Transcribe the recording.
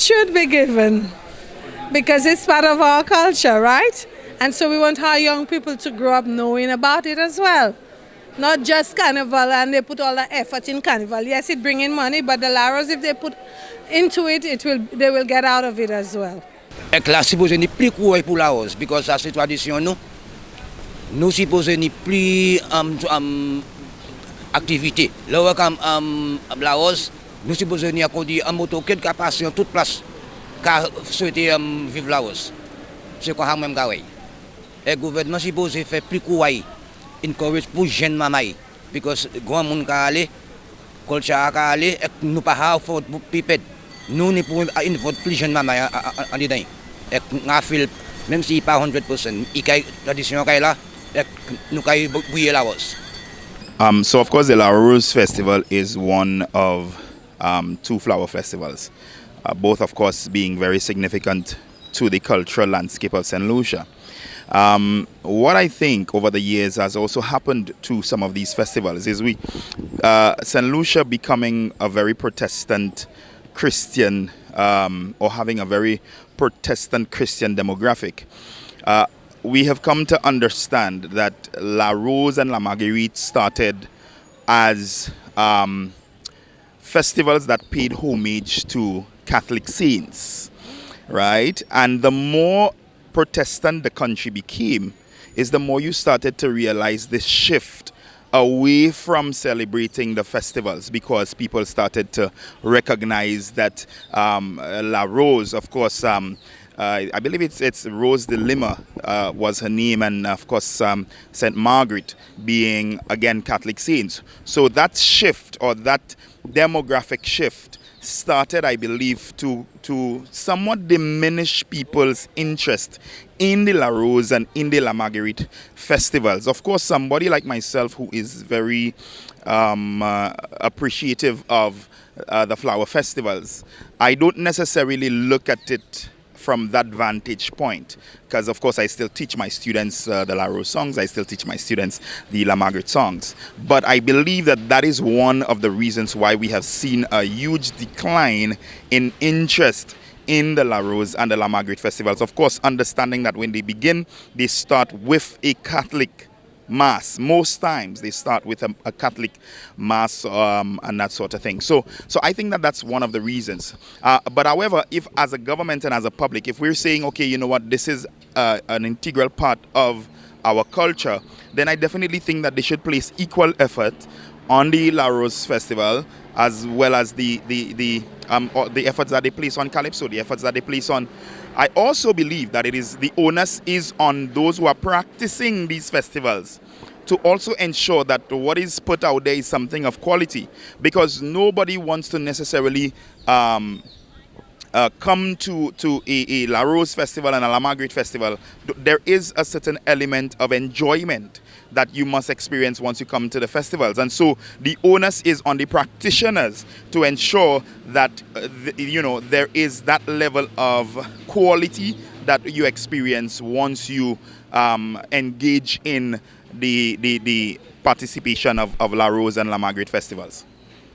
should be given because it's part of our culture, right? And so we want our young people to grow up knowing about it as well. Not just Carnival and they put all the effort in Carnival. Yes, it brings in money, but the Laros, if they put into it, they will get out of it as well. La supposé ni plus court pour la rose because ça c'est tradition nous supposé ni plus activité. Là comme la rose nous supposé ni accorder un moto qui est passé en toute place car souhaiter vivre la rose. C'est quoi même gawe. Le gouvernement supposé faire plus court encourage pour jeunes mamay because grand monde ka aller culture ka aller nous pas ha faut pipette nous ni pour une vote plus jeune mamay en dedans et nga feel même si pas 100% il kay tradition kay là nous kay bouiller la rose. So of course the La Rose Festival is one of two flower festivals, both of course being very significant to the cultural landscape of Saint Lucia. What I think over the years has also happened to some of these festivals is Saint Lucia becoming a very Protestant Christian or having a very Protestant Christian demographic. We have come to understand that La Rose and La Marguerite started as festivals that paid homage to Catholic saints, right? And the more Protestant the country became, is the more you started to realize this shift away from celebrating the festivals because people started to recognize that La Rose, of course, I believe it's Rose de Lima was her name, and of course Saint Margaret being again Catholic saints. So that shift or that demographic shift started, I believe, to somewhat diminish people's interest in the La Rose and in the La Marguerite festivals. Of course, somebody like myself who is very appreciative of the flower festivals, I don't necessarily look at it from that vantage point, because of course I still teach my students the La Rose songs, I still teach my students the La Marguerite songs, but I believe that is one of the reasons why we have seen a huge decline in interest in the La Rose and the La Marguerite festivals. Of course, understanding that when they begin, they start with a Catholic Mass. Most times they start with a Catholic Mass and that sort of thing. So I think that's one of the reasons. But however, if as a government and as a public, if we're saying, okay, you know what, this is an integral part of our culture, then I definitely think that they should place equal effort on the La Rose Festival as well as the efforts that they place on Calypso, the efforts that they place on. I also believe that the onus is on those who are practicing these festivals to also ensure that what is put out there is something of quality, because nobody wants to necessarily come to a La Rose Festival and a La Marguerite Festival. There is a certain element of enjoyment that you must experience once you come to the festivals, and so the onus is on the practitioners to ensure that there is that level of quality that you experience once you engage in the participation of La Rose and La Marguerite festivals.